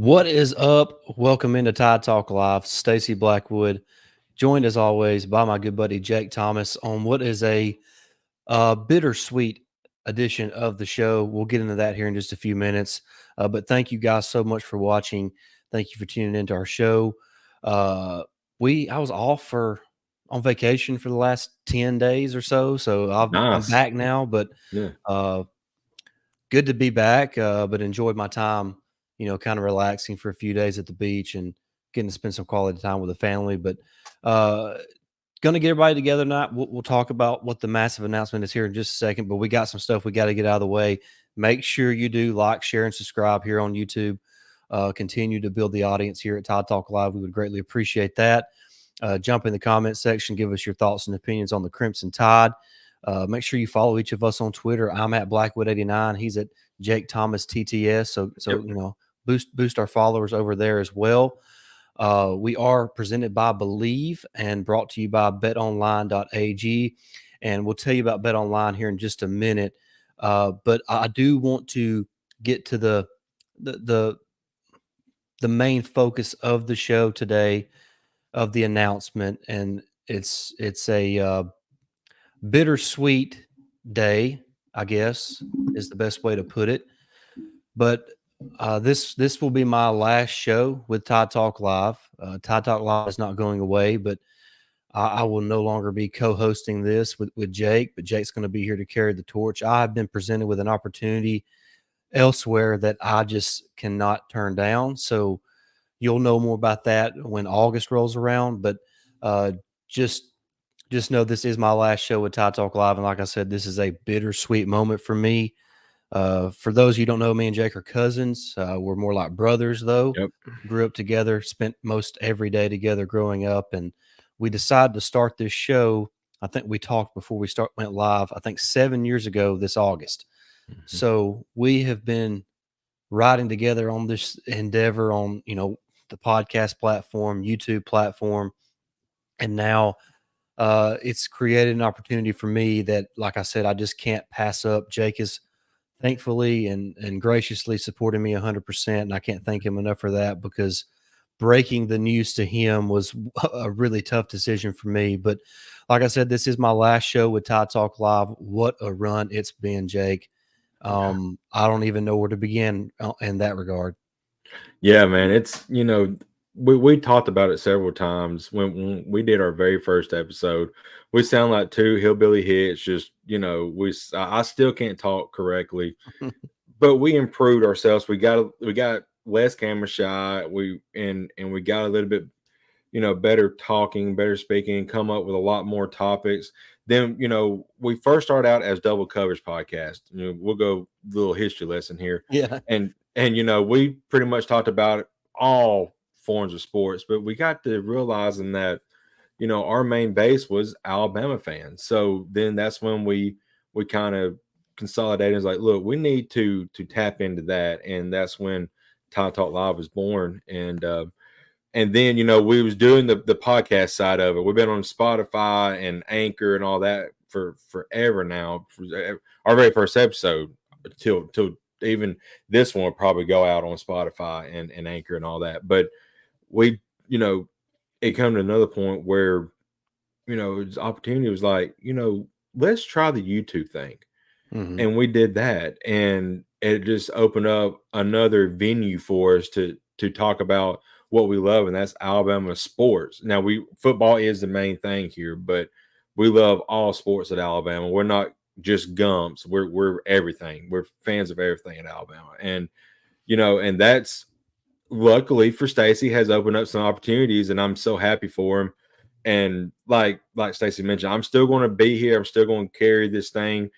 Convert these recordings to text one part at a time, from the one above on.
What is up? Welcome into Tide Talk Live. Stacy Blackwood, joined as always by my good buddy Jake Thomas on what is a bittersweet edition of the show. We'll get into that here in just a few minutes. But thank you guys so much for watching. Thank you for tuning into our show. I was off on vacation for the last 10 days or so I'm Nice. back now. But Yeah. uh, good to be back, but enjoyed my time, kind of relaxing for a few days at the beach and getting to spend some quality time with the family. But uh, going to get everybody together tonight. We'll talk about what the massive announcement is here in just a second, but we got some stuff we got to get out of the way. Make sure you do like, share, and subscribe here on YouTube. Continue to build the audience here at Tide Talk Live. We would greatly appreciate that. Jump in the comment section. Give us your thoughts and opinions on the Crimson Tide. Make sure you follow each of us on Twitter. I'm at Blackwood89. He's at Jake Thomas TTS. So Yep. boost our followers over there as well. We are presented by Believe and brought to you by betonline.ag. And we'll tell you about BetOnline here in just a minute. But I do want to get to the main focus of the show today, of the announcement, and it's a bittersweet day, I guess, is the best way to put it. But this will be my last show with Tide Talk Live. Tide Talk Live is not going away, but I will no longer be co-hosting this with Jake. But Jake's going to be here to carry the torch. I have been presented with an opportunity elsewhere that I just cannot turn down. So you'll know more about that when August rolls around. But uh, just know this is my last show with Tide Talk Live, and like I said, this is a bittersweet moment for me. For those of you who don't know, me and Jake are cousins. We're more like brothers, though. Yep. Grew up together, spent most every day together growing up, and we decided to start this show. I think we talked before we went live. I think 7 years ago this August. Mhm. So we have been riding together on this endeavor on the podcast platform, YouTube platform, and now it's created an opportunity for me that, like I said, I just can't pass up. Jake is thankfully and graciously supporting me 100%, and I can't thank him enough for that, because breaking the news to him was a really tough decision for me. But like I said, this is my last show with Tide Talk Live. What a run it's been, Jake. Yeah. I don't even know where to begin in that regard. Yeah, man. We talked about it several times when we did our very first episode. We sound like two hillbilly hits. Just I still can't talk correctly, but we improved ourselves. We got less camera shy. And we got a little bit better talking, better speaking, come up with a lot more topics. Then, we first started out as Double Covers Podcast. We'll go little history lesson here. Yeah. And we pretty much talked about all forms of sports, but we got to realizing that, our main base was Alabama fans. So then that's when we kind of consolidated. It's like, look, we need to tap into that. And that's when Tide Talk Live was born. And then we was doing the podcast side of it. We've been on Spotify and Anchor and all that for forever now. Our very first episode till even this one will probably go out on Spotify and Anchor and all that. But we it come to another point where this opportunity was like, let's try the YouTube thing. Mm-hmm. And we did that, and it just opened up another venue for us to talk about what we love, and that's Alabama sports. Now, football is the main thing here, but we love all sports at Alabama. We're not just Gumps. We're everything. We're fans of everything at Alabama, and and that's luckily for Stacy has opened up some opportunities, and I'm so happy for him. And like Stacy mentioned, I'm still going to be here. I'm still going to carry this thing.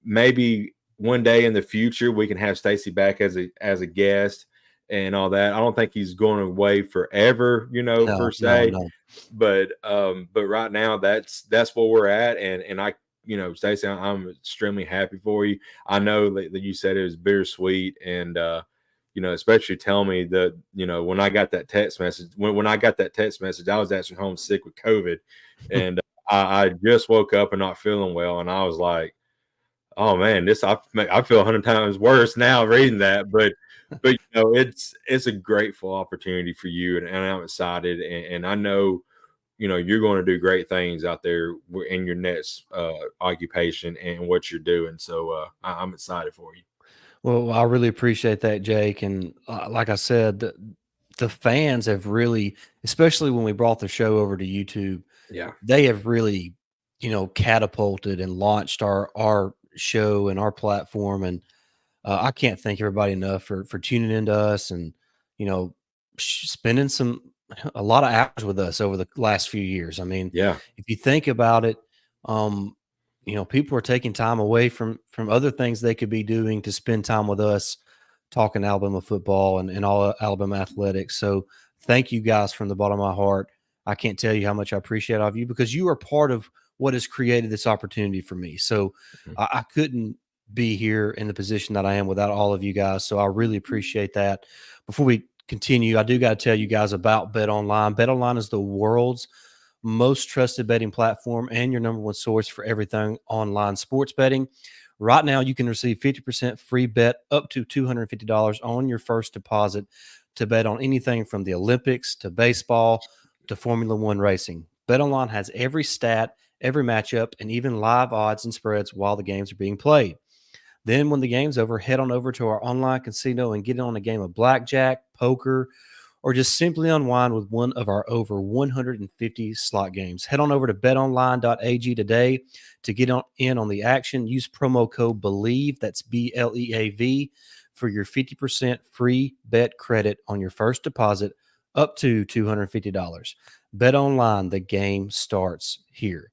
Maybe one day in the future we can have Stacy back as a guest and all that. I don't think he's going away forever, per se. No. But right now that's where we're at, and I, Stacy, I'm extremely happy for you. I know that you said it was bittersweet, and especially tell me that, when I got that text message, when I got that text message, I was actually homesick with COVID, and I just woke up and not feeling well, and I was like, Oh man, I feel 100 times worse now reading that, but it's a grateful opportunity for you, and I'm excited, and I know you're going to do great things out there in your next occupation and what you're doing. So I'm excited for you. Well, I really appreciate that, Jake. And like I said, the fans have really, especially when we brought the show over to YouTube, Yeah, they have really, catapulted and launched our show and our platform. And I can't thank everybody enough for tuning into us and you know spending a lot of hours with us over the last few years. I mean, yeah, if you think about it, um, people are taking time away from other things they could be doing to spend time with us, talking Alabama football and all Alabama athletics. So thank you guys from the bottom of my heart. I can't tell you how much I appreciate all of you because you are part of what has created this opportunity for me. So mhm, I couldn't be here in the position that I am without all of you guys. So I really appreciate that. Before we continue, I do got to tell you guys about BetOnline. BetOnline is the world's most trusted betting platform and your number one source for everything online sports betting. Right now, you can receive 50% free bet up to $250 on your first deposit to bet on anything from the Olympics to baseball to Formula One racing. BetOnline has every stat, every matchup, and even live odds and spreads while the games are being played. Then, when the game's over, head on over to our online casino and get on a game of blackjack, poker, or just simply unwind with one of our over 150 slot games. Head on over to betonline.ag today to get in on the action. Use promo code BELIEVE, that's BLEAV, for your 50% free bet credit on your first deposit up to $250. Bet online, the game starts here.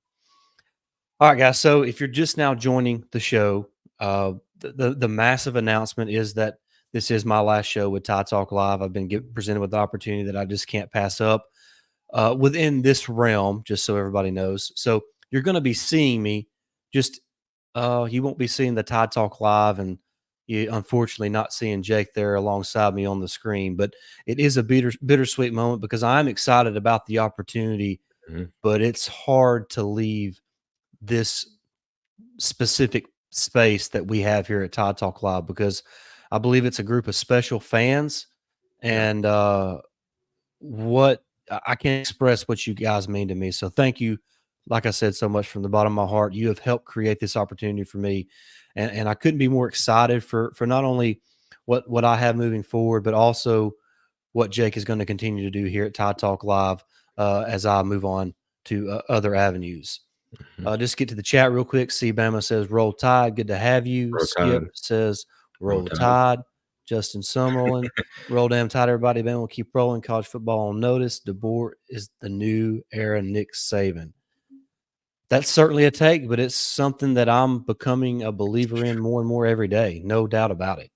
All right, guys. So if you're just now joining the show, the massive announcement is that this is my last show with Tie Talk Live. I've been presented with the opportunity that I just can't pass up within this realm, just so everybody knows. So you're going to be seeing me, just you won't be seeing the Tie Talk Live, and you unfortunately not seeing Jake there alongside me on the screen. But it is a bittersweet moment because I'm excited about the opportunity, mhm. but it's hard to leave this specific space that we have here at Todd Talk Live because I believe it's a group of special fans Yeah. and what I can't express what you guys mean to me. So thank you, like I said, so much from the bottom of my heart. You have helped create this opportunity for me, and I couldn't be more excited for not only what I have moving forward, but also what Jake is going to continue to do here at Tide Talk Live as I move on to other avenues. Mhm. Just get to the chat real quick. C Bama says, Roll Tide. Good to have you. Roll Skip Tide, says, Roll Roll Tide. Tide. Justin Summerlin, Roll Damn Tide, everybody. Bama will keep rolling. College football on notice. DeBoer is the new era Nick Saban. That's certainly a take, but it's something that I'm becoming a believer in more and more every day. No doubt about it.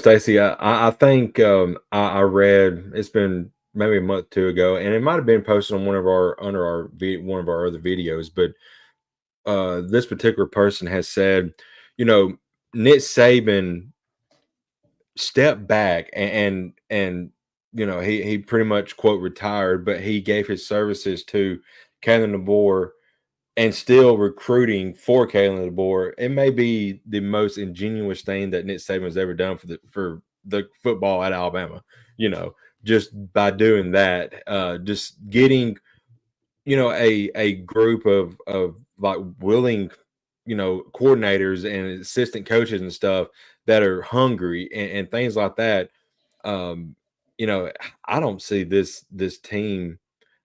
Stacy, I think I read it's been maybe a month or two ago, and it might have been posted on one of our other videos, but this particular person has said, you know, Nick Saban stepped back and he pretty much quote retired, but he gave his services to Kalen DeBoer and still recruiting for Kalen DeBoer. It may be the most ingenuous thing that Nick Saban has ever done for the football at Alabama. You know, just by doing that, just getting a group of like willing coordinators and assistant coaches and stuff that are hungry and things like that. um you know I don't see this team.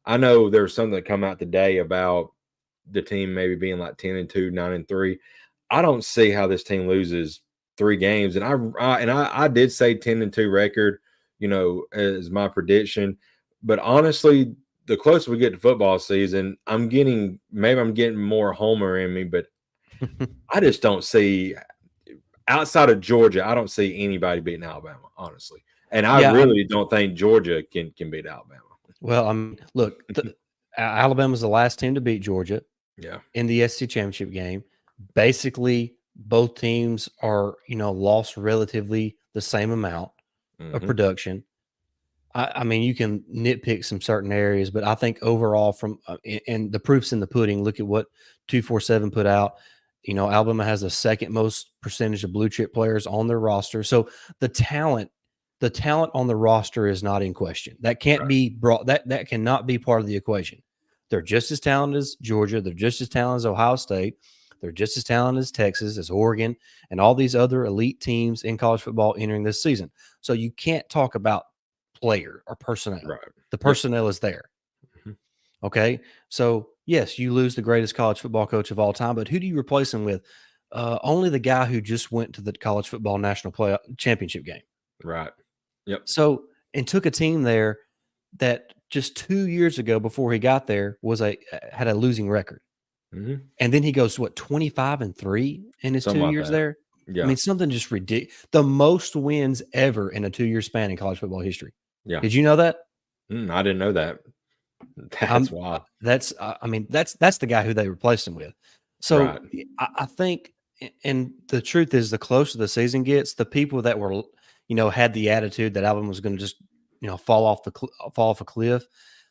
I know there's something that come out today about the team maybe being like 10-2, 9-3. I don't see how this team loses 3 games. And I did say 10-2 record, as my prediction. But honestly, the closer we get to football season, I'm getting more homer in me, but I just don't see outside of Georgia, I don't see anybody beating Alabama, honestly. And I Yeah, really don't think Georgia can beat Alabama. well, I mean, look, Alabama's the last team to beat Georgia Yeah. in the SEC championship game. Basically, both teams are, lost relatively the same amount of Hmm. production. I mean, you can nitpick some certain areas, but I think overall, and the proof's in the pudding. Look at what 247 put out. Alabama has the second most percentage of blue chip players on their roster. So the talent, the talent on the roster is not in question. That can't Right. be brought. That cannot be part of the equation. They're just as talented as Georgia. They're just as talented as Ohio State. They're just as talented as Texas, as Oregon, and all these other elite teams in college football entering this season. So you can't talk about player or personnel. Right. The Yep. personnel is there. Mhm. Okay. So, yes, you lose the greatest college football coach of all time, but who do you replace him with? Only the guy who just went to the college football national play championship game. Right. Yep. So, and took a team there that just 2 years ago before he got there had a losing record. Mhm. And then he goes, what, 25-3 in his Something two like years that. there? I Yeah. mean, something just ridiculous. The most wins ever in a 2-year span in college football history. Yeah. Did you know that? I didn't know that. That's wild. I mean, that's the guy who they replaced him with. So Right. I think, and the truth is, the closer the season gets, the people that were, had the attitude that Alabama was going to just, fall off a cliff.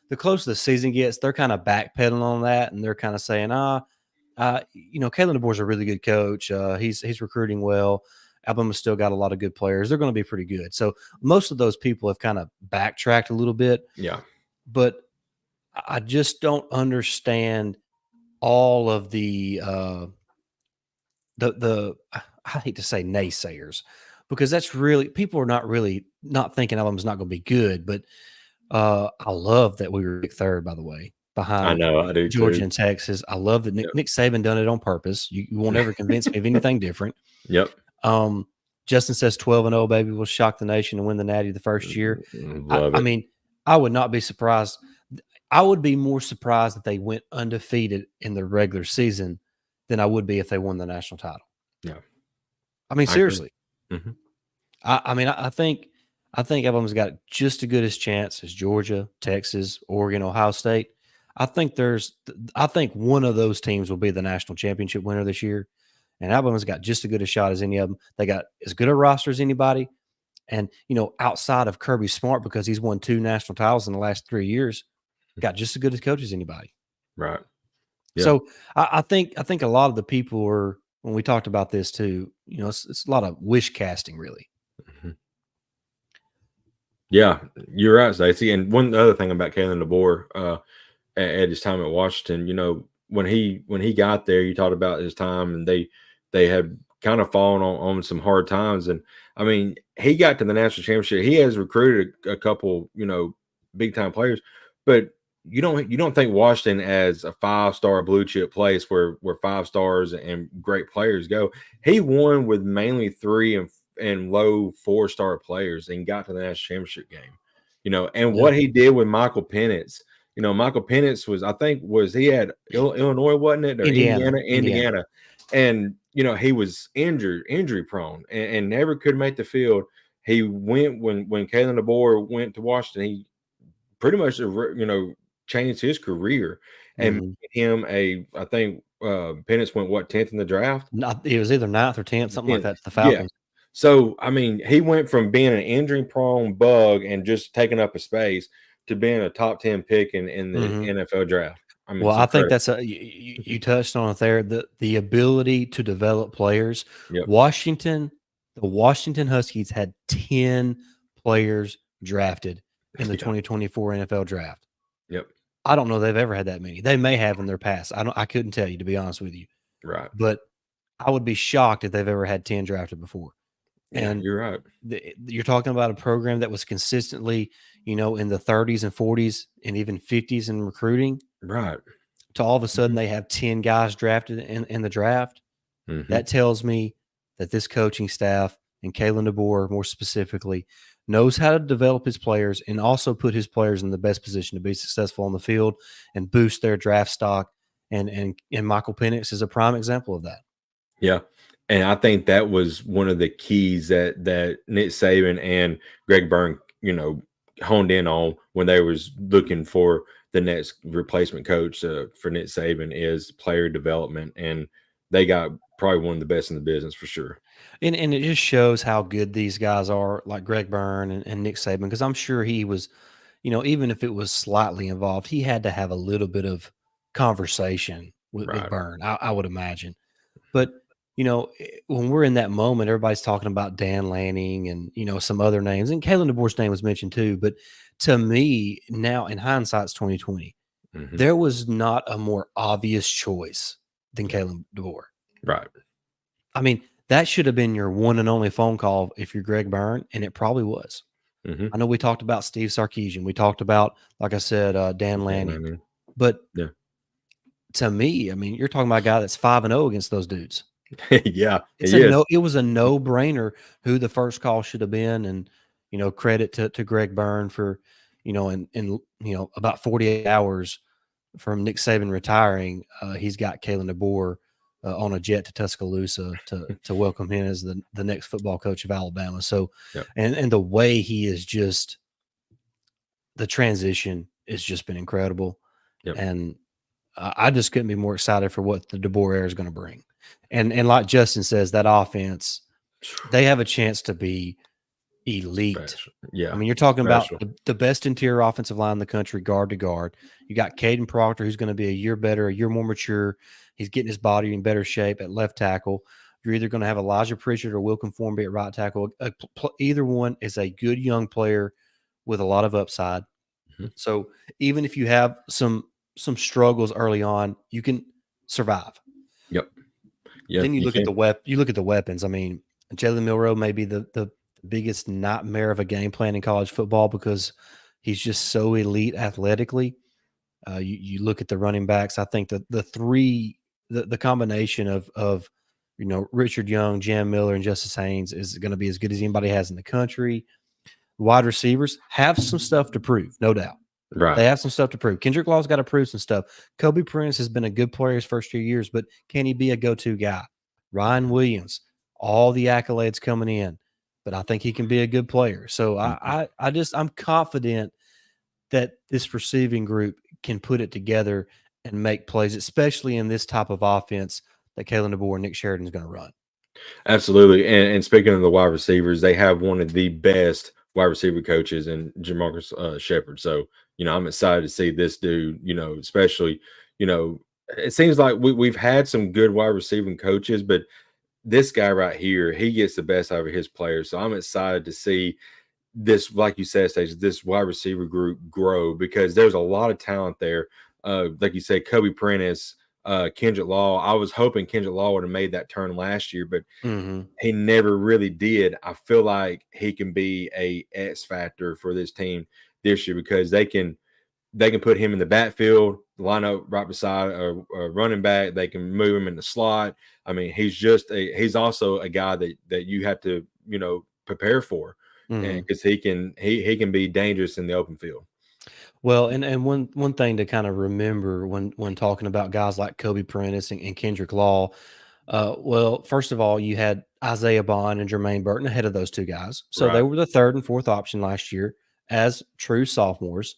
The closer the season gets, they're kind of backpedaling on that, and they're kind of saying, Kalen DeBoer's a really good coach. He's recruiting well. Alabama's still got a lot of good players. They're going to be pretty good. So most of those people have kind of backtracked a little bit, Yeah. but I just don't understand all of the I hate to say naysayers, because that's really, people are not really not thinking Alabama's not going to be good, but I love that we were picked third, by the way, I behind know. I do Georgia too. and Texas. I love that Yep. Nick Saban done it on purpose. You won't ever convince me of anything different. Yep. Um, Justin says 12-0, baby, will shock the nation and win the Natty the first year. Love I it. mean, I would not be surprised. I would be more surprised that they went undefeated in the regular season than I would be if they won the national title. Yeah. I mean, I agree. seriously. Mhm. I think Alabama's got just as good a chance as Georgia, Texas, Oregon, Ohio State. I think one of those teams will be the national championship winner this year, and Alabama's got just as good a shot as any of them. They got as good a roster as anybody, and outside of Kirby Smart, because he's won 2 national titles in the last 3 years, got just as good a coach as anybody. Right. Yeah. So I think a lot of the people were, when we talked about this too, it's a lot of wish casting, really. Mhm. Yeah, you're right, Stacey. And one other thing about Kalen DeBoer, at his time at Washington, when he got there, you talked about his time, and they had kind of fallen on some hard times. And I mean, he got to the national championship. He has recruited a couple, big time players, but you don't think Washington as a 5-star blue chip place where 5 stars and great players go. He won with mainly 3 and low 4-star players and got to the national championship game. And Yeah. what he did with Michael Penix. Michael Penix was he had Illinois, wasn't it, or Indiana. Indiana, and he was injury prone, and never could make the field. He went when Kalen DeBoer went to Washington. He pretty much changed his career and Mhm. made him I think Penix went 10th in the draft. Not It was either 9th or 10th, something like Yeah, that, to the yeah. Falcons. So I mean, he went from being an injury prone bug and just taking up a space to being a top 10 pick in the Mhm. NFL draft. I mean, Well, it's I think incredible. that's you touched on it there, the ability to develop players. Yep. Washington the Washington Huskies had 10 players drafted in the Yeah. 2024 NFL draft. Yep. I don't know they've ever had that many. They may have in their past. I couldn't tell you, to be honest with you, Right. but I would be shocked if they've ever had 10 drafted before. Yeah, And you're right. you're talking about a program that was consistently, in the 30s and 40s and even 50s in recruiting, Right. to all of a sudden Mhm. they have 10 guys drafted in the draft. Mhm. That tells me that this coaching staff, and Kalen DeBoer more specifically, knows how to develop his players and also put his players in the best position to be successful on the field and boost their draft stock. And Michael Penix is a prime example of that. Yeah. And I think that was one of the keys that Nick Saban and Greg Byrne, honed in on when they was looking for the next replacement coach for Nick Saban is player development, and they got probably one of the best in the business for sure. And it just shows how good these guys are, like Greg Byrne and Nick Saban, because I'm sure he was, even if it was slightly involved, he had to have a little bit of conversation with Right. Byrne, I would imagine. But when we're in that moment, everybody's talking about Dan Lanning and some other names, and Kalen DeBoer's name was mentioned too. But to me, now in hindsight, it's 2020. Mm-hmm. There was not a more obvious choice than Yeah. Kalen DeBoer. Right. I mean, that should have been your one and only phone call if you're Greg Byrne, and it probably was. Mm-hmm. I know we talked about Steve Sarkisian. We talked about, like I said, Dan Dan Lanning. Lanning. But Yeah. to me, I mean, you're talking about a guy that's 5-0 against those dudes. Yeah, he is. It was a no-brainer who the first call should have been, and credit to Greg Byrne for in about 48 hours from Nick Saban retiring, he's got Kalen DeBoer on a jet to Tuscaloosa to welcome him as the next football coach of Alabama. So, Yep. and the way he is just, the transition has just been incredible. Yep. And I just couldn't be more excited for what the DeBoer era is going to bring. And like Justin says, that offense, they have a chance to be elite. Special. Yeah. I mean, you're talking Special. about the best interior offensive line in the country, guard to guard. You got Caden Proctor, who's going to be a year better, a year more mature. He's getting his body in better shape at left tackle. You're either going to have Elijah Pritchard or Will Conformby at right tackle. Either one is a good young player with a lot of upside. Mm-hmm. So even if you have some struggles early on, you can survive. Yep. Yep. Then you look at the weapons. I mean, Jalen Milroe may be the biggest nightmare of a game plan in college football because he's just so elite athletically. You look at the running backs. I think the combination of Richard Young, Jam Miller, and Justice Haynes is going to be as good as anybody has in the country. Wide receivers have some stuff to prove, no doubt. Right. They have some stuff to prove. Kendrick Law's got to prove some stuff. Kobe Prince has been a good player his first 2 years, but can he be a go-to guy? Ryan Williams, all the accolades coming in, but I think he can be a good player. So I'm confident that this receiving group can put it together and make plays, especially in this type of offense that Kalen DeBoer and Nick Sheridan is going to run. Absolutely. And speaking of the wide receivers, they have one of the best wide receiver coaches in Jamarcus Shepard. So, I'm excited to see this dude, especially, it seems like we've had some good wide receiving coaches, but this guy right here, he gets the best out of his players. So I'm excited to see this, like you said, Stacey, this wide receiver group grow because there's a lot of talent there. Like you said, Kobe Prentice, Kendrick Law. I was hoping Kendrick Law would have made that turn last year, but he never really did. I feel like he can be a X factor for this team this year because they can put him in the backfield, line up right beside a running back. They can move him in the slot. I mean, he's also a guy that you have to prepare for, and because he can be dangerous in the open field. Well, and one thing to kind of remember when talking about guys like Kobe Prentice and Kendrick Law, well, first of all, you had Isaiah Bond and Jermaine Burton ahead of those two guys, so they Right. were the third and fourth option last year as true sophomores.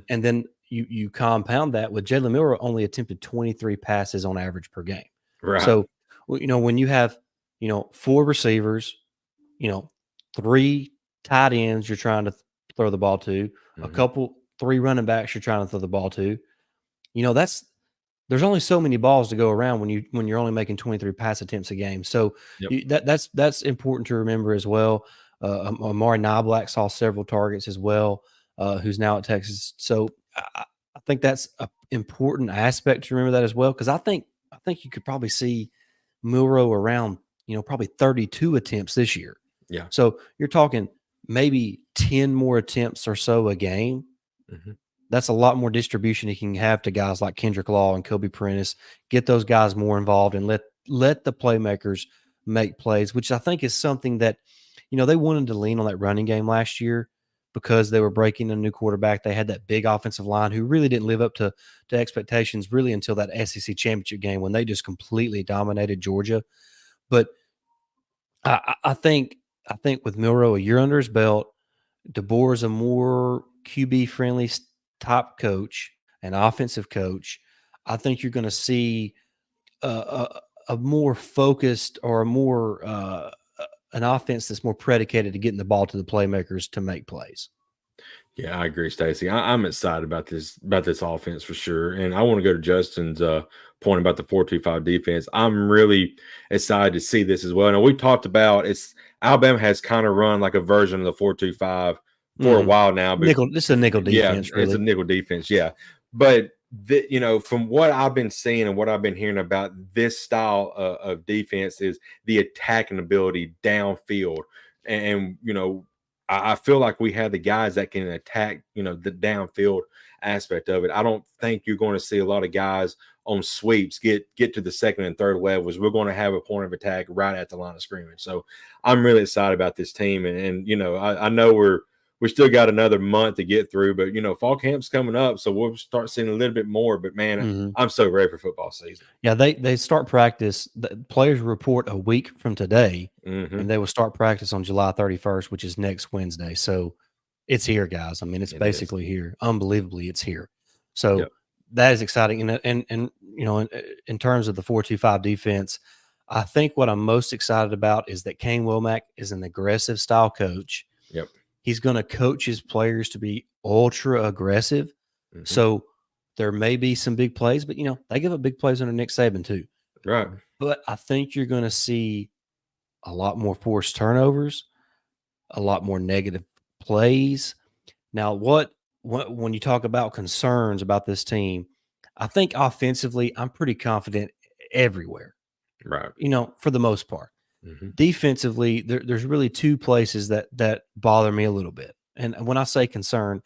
And then you compound that with Jalen Milroe only attempted 23 passes on average per game. Right. So, when you have, 4 receivers, 3 tight ends you're trying to throw the ball to, a 3 running backs you're trying to throw the ball to, there's only so many balls to go around when you're only making 23 pass attempts a game. So that's important to remember as well. Amari Niblack saw several targets as well. Who's now at Texas. So I think that's an important aspect to remember that as well, because I think you could probably see Milroe around, probably 32 attempts this year. Yeah. So you're talking maybe 10 more attempts or so a game. That's a lot more distribution he can have to guys like Kendrick Law and Kobe Prentice. Get those guys more involved and let the playmakers make plays, which I think is something that, they wanted to lean on that running game last year because they were breaking a new quarterback. They had that big offensive line who really didn't live up to expectations really until that SEC championship game when they just completely dominated Georgia. But I think with Milroe a year under his belt, DeBoer is a more QB friendly top coach, an offensive coach. I think you're going to see a more focused or a more an offense that's more predicated to getting the ball to the playmakers to make plays. Yeah, I agree, Stacy. I'm excited about this offense for sure, and I want to go to Justin's point about the 4-2-5 defense. I'm really excited to see this as well. Now we talked about it's Alabama has kind of run like a version of the 4-2-5 for a Mhm. while now, but Nickel, this is a nickel yeah, defense, it's a really. nickel defense. Yeah, but from what I've been seeing and what I've been hearing about this style of defense is the attacking ability downfield, and I feel like we have the guys that can attack, the downfield aspect of it. I don't think you're going to see a lot of guys on sweeps get to the second and third levels. We're going to have a point of attack right at the line of scrimmage. So I'm really excited about this team, and I know we still got another month to get through, but fall camp's coming up, so we'll start seeing a little bit more. But man, Mhm. I'm so ready for football season. Yeah, they start practice. The players report a week from today, Hmm. and they will start practice on July 31st, which is next Wednesday. So it's here, guys. I mean, it's It is. basically here. Unbelievably, it's here. So Yep. that is exciting. And in terms of the 4-2-5 defense, I think what I'm most excited about is that Kane Womack is an aggressive style coach. Yep. He's going to coach his players to be ultra aggressive. Hmm. So there may be some big plays, but they give up big plays under Nick Saban too. Right. But I think you're going to see a lot more forced turnovers, a lot more negative plays. Now, when you talk about concerns about this team, I think offensively, I'm pretty confident everywhere. Right. For the most part. Hmm. Defensively, there's really two places that bother me a little bit. And when I say concern,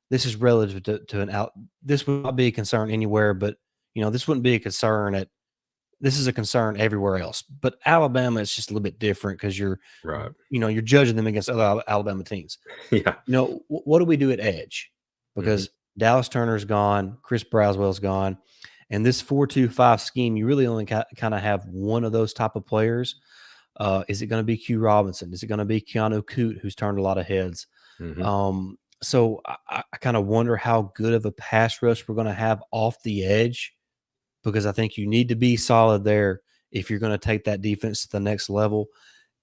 this is relative to an out. This would not be a concern anywhere, but this wouldn't be a concern at. This is a concern everywhere else. But Alabama is just a little bit different because Right. you're judging them against other Alabama teams. Yeah. What do we do at edge? Hmm. Because Dallas Turner's gone, Chris Braswell's gone, and this 4-2-5 scheme, you really only kind of have one of those type of players. Is it going to be Q Robinson? Is it going to be Keanu Coote, who's turned a lot of heads? Hmm. So I kind of wonder how good of a pass rush we're going to have off the edge, because I think you need to be solid there if you're going to take that defense to the next level.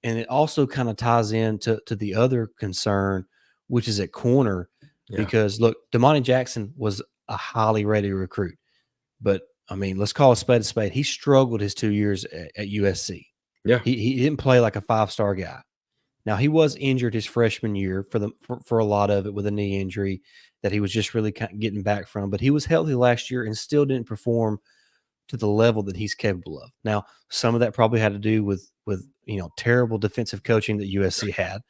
And it also kind of ties into the other concern, which is at corner, Yeah. because look, Damani Jackson was a highly rated recruit, but I mean, let's call a spade a spade. He struggled his 2 years at USC. Yeah. He didn't play like a 5-star guy. Now he was injured his freshman year for a lot of it with a knee injury that he was just really kind of getting back from. But he was healthy last year and still didn't perform to the level that he's capable of. Now, some of that probably had to do with terrible defensive coaching that USC had.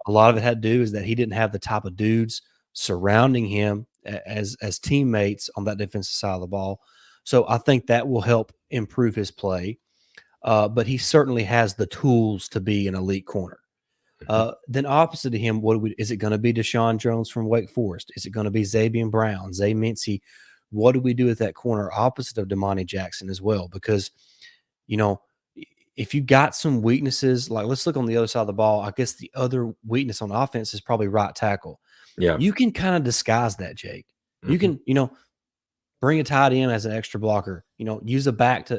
A lot of it had to do is that he didn't have the type of dudes surrounding him as teammates on that defensive side of the ball. So I think that will help improve his play. But he certainly has the tools to be an elite corner. Hmm. Then opposite to him, is it going to be Deshaun Jones from Wake Forest? Is it going to be Xavier Brown, Zay Mincy? What do we do with that corner opposite of Damani Jackson as well? Because, you know, if you got some weaknesses, like let's look on the other side of the ball. I guess the other weakness on offense is probably right tackle. Yeah. You can kind of disguise that, Jake. You Hmm. can, bring a tight end as an extra blocker. Use a back to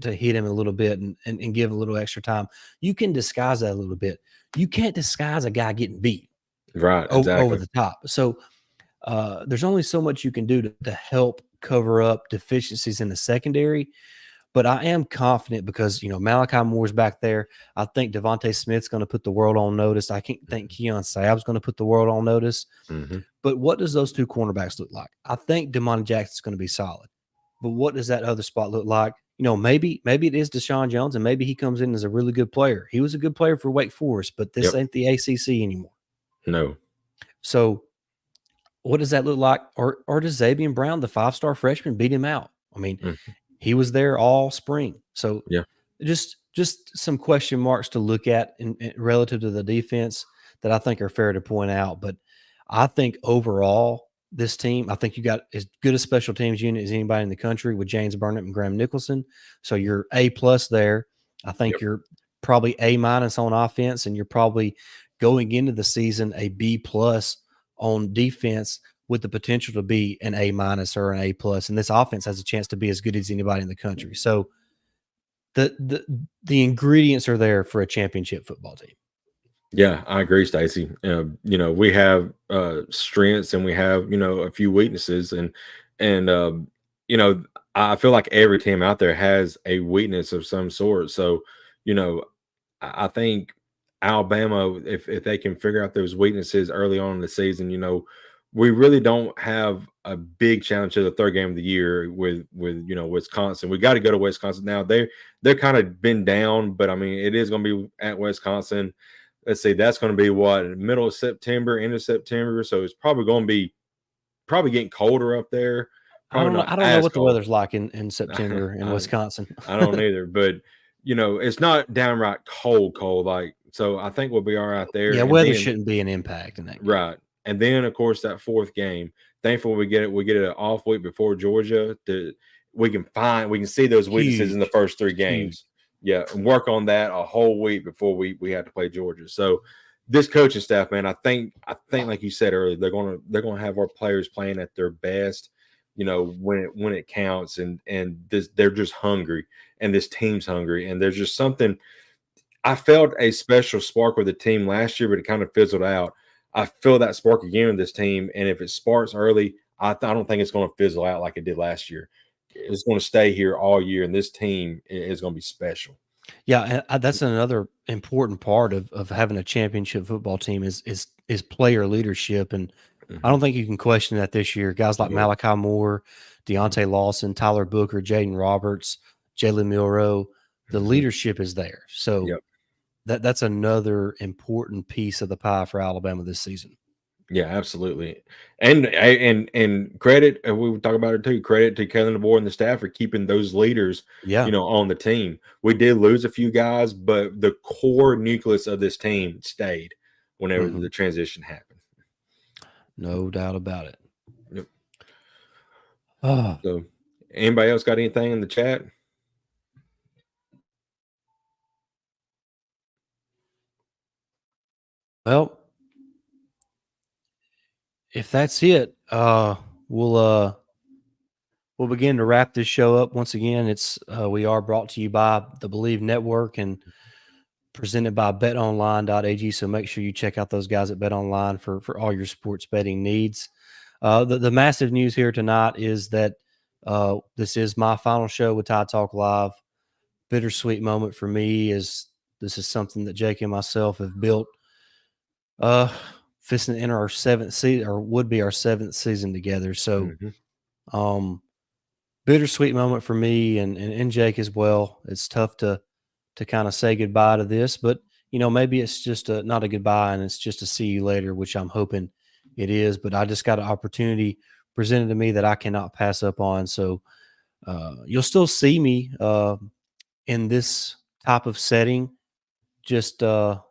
hit him a little bit and give a little extra time. You can disguise that a little bit. You can't disguise a guy getting beat Right. over Exactly. the top. So there's only so much you can do to help cover up deficiencies in the secondary. But I am confident because Malachi Moore's back there. I think Devontae Smith's going to put the world on notice. I can't think Keon Sabb's going to put the world on notice. Hmm. But what does those two cornerbacks look like? I think Damani Jackson's going to be solid. But what does that other spot look like? Maybe it is Deshaun Jones, and maybe he comes in as a really good player. He was a good player for Wake Forest, but this Yep. ain't the ACC anymore. No. So what does that look like? Or does Xavier Brown, the 5-star freshman, beat him out? I mean, Hmm. he was there all spring. So Yeah. just some question marks to look at in relative to the defense that I think are fair to point out. But I think overall, this team, I think you got as good a special teams unit as anybody in the country with James Burnett and Graham Nicholson. So you're A+ there. I think Yep. you're probably A- on offense, and you're probably going into the season a B+ on defense with the potential to be an A- or an A+. And this offense has a chance to be as good as anybody in the country. So the ingredients are there for a championship football team. Yeah, I agree, Stacy. We have strengths and we have a few weaknesses, and you know, I feel like every team out there has a weakness of some sort. So, you know, I think Alabama, if they can figure out those weaknesses early on in the season, we really don't have a big challenge to the third game of the year with Wisconsin. We got to go to Wisconsin now. They're kind of been down, but I mean it is going to be at Wisconsin. Let's see, that's going to be what, middle of September, end of September. So it's probably going to be probably getting colder up there. I Probably don't know. not I don't know as what the cold. weather's like in September in I Wisconsin. I don't either, but it's not downright cold. Like, so I think we'll be all right there. Yeah, And weather then shouldn't be an impact in that game. right, and then of course that fourth game. Thankfully we get it. We get it an off week before Georgia. We can see those weaknesses in the Huge, first three huge. games. Yeah, and work on that a whole week before we had to play Georgia. So this coaching staff, man, I think like you said earlier, they're gonna have our players playing at their best. When it counts, and they're just hungry, and this team's hungry, and there's just something. I felt a special spark with the team last year, but it kind of fizzled out. I feel that spark again with this team, and if it sparks early, I don't think it's going to fizzle out like it did last year. It's going to stay here all year, and this team is going to be special. Yeah, and that's another important part of having a championship football team is player leadership, and I don't Hmm. think you can question that this year. Guys like No. Malachi Moore, Hmm. Deontay Lawson, Tyler Booker, Jaden Roberts, Jalen Milrow, the Hmm. leadership is there. So Yep. that's another important piece of the pie for Alabama this season. Yeah, absolutely. And credit, and we would talk about it too. Credit to Kevin DeBoer and the staff for keeping those leaders, Yeah. on the team. We did lose a few guys, but the core nucleus of this team stayed whenever Hmm. the transition happened. No doubt about it. Yep. Oh, So, anybody else got anything in the chat? well, if that's it, we'll we'll begin to wrap this show up. Once again, it's we are brought to you by the Believe Network and presented by betonline.ag. So make sure you check out those guys at BetOnline for all your sports betting needs. The massive news here tonight is that this is my final show with Tide Talk Live. Bittersweet moment for me is this is something that Jake and myself have built. Uh, Fisting to enter our seventh season, or would be our seventh season together. So, Hmm. um, bittersweet moment for me and Jake as well. It's tough to kind of say goodbye to this, but maybe it's just not a goodbye and it's just a see you later, which I'm hoping it is. But I just got an opportunity presented to me that I cannot pass up on. So you'll still see me in this type of setting, just the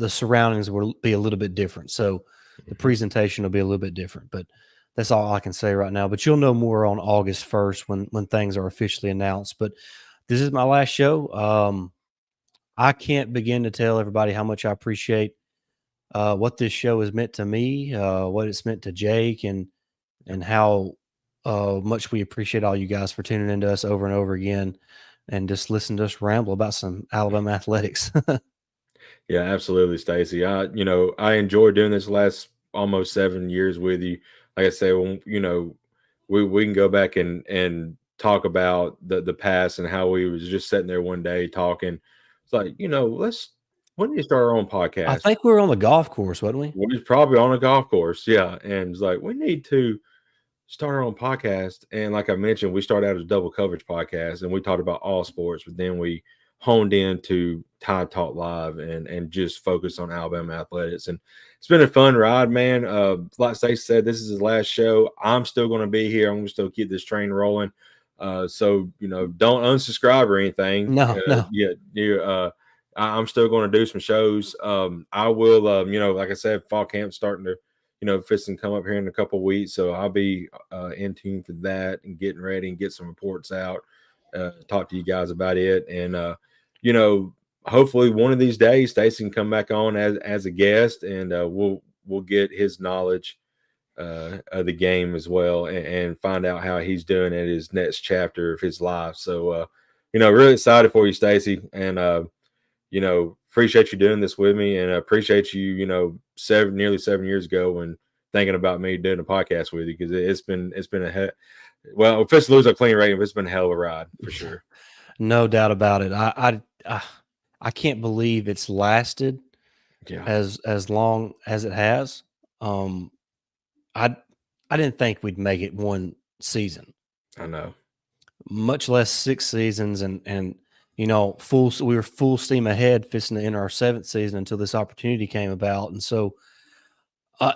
surroundings will be a little bit different. So the Hmm. presentation will be a little bit different. But that's all I can say right now. But you'll know more on August 1st when things are officially announced. But this is my last show. I can't begin to tell everybody how much I appreciate what this show has meant to me, what it's meant to Jake, and how much we appreciate all you guys for tuning into us over and over again, and just listen to us ramble about some Alabama athletics. Yeah, absolutely, Stacy. I enjoyed doing this last almost 7 years with you. Like I say, we can go back and talk about the past and how we was just sitting there one day talking. It's like, when do you start our own I podcast? think we were on the golf course, wasn't we? We was probably on a golf course, yeah. And it's like we need to start our own podcast. And like I mentioned, we started out as a double coverage podcast and we talked about all sports, but then we honed into Tide Talk Live and just focused on Alabama athletics. And it's been a fun ride, man. Like Stacey said, this is his last show. I'm still going to be here. I'm going to still keep this train rolling. So don't unsubscribe or anything. No, no. Yeah, I'm still going to do some shows. I will, like I said, fall camp starting to Fitz can come up here in a couple of weeks, so I'll be in tune for that and getting ready and get some reports out. Talk to you guys about it, and you know, hopefully one of these days, Stacy can come back on as a guest, and we'll get his knowledge of the game as well, and find out how he's doing at his next chapter of his life. So, really excited for you, Stacy, and appreciate you doing this with me, and I appreciate you, nearly 7 years ago when thinking about me doing a podcast with you, because it's been well, if it's lose a clean rating, it's been a hell of a ride for sure. No doubt about it. I can't believe it's lasted Yeah, as long as it has. Um, I I didn't think we'd make it one season, I know. much less 6 seasons, and we were full steam ahead, fisting to enter our 7th season until this opportunity came about, and so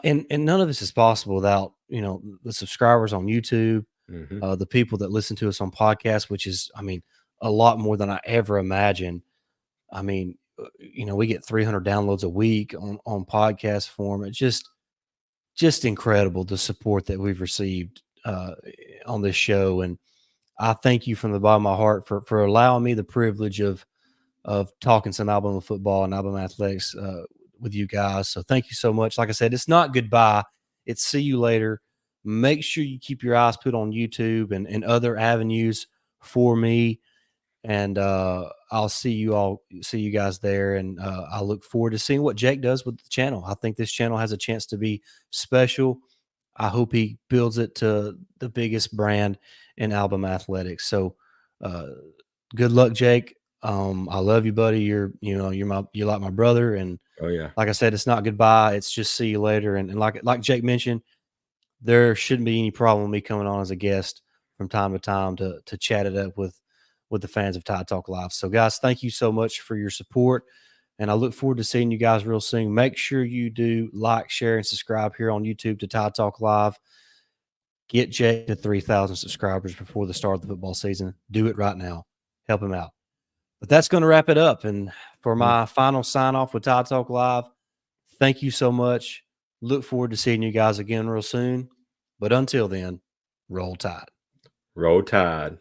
and none of this is possible without the subscribers on YouTube, Hmm. the people that listen to us on podcasts, which is, I mean, a lot more than I ever imagined. I mean, we get 300 downloads a week on podcast form. It's just incredible the support that we've received on this show, and I thank you from the bottom of my heart for allowing me the privilege of talking some Alabama football and Alabama athletics with you guys. So thank you so much. Like I said, it's not goodbye; it's see you later. Make sure you keep your eyes put on YouTube and other avenues for me, and I'll see you guys there, and I look forward to seeing what Jake does with the channel. I think this channel has a chance to be special. I hope he builds it to the biggest brand in Alabama athletics. So uh, good luck, Jake. I love you, buddy. You're like my brother, and Oh yeah. like I said, it's not goodbye. It's just see you later. And like Jake mentioned, there shouldn't be any problem with me coming on as a guest from time to time to chat it up with the fans of Tide Talk Live. So, guys, thank you so much for your support, and I look forward to seeing you guys real soon. Make sure you do like, share, and subscribe here on YouTube to Tide Talk Live. Get Jake to 3,000 subscribers before the start of the football season. Do it right now. Help him out. But that's going to wrap it up. And for Mm. my final sign off with Tide Talk Live, thank you so much. Look forward to seeing you guys again real soon. But until then, roll Tide. Roll Tide.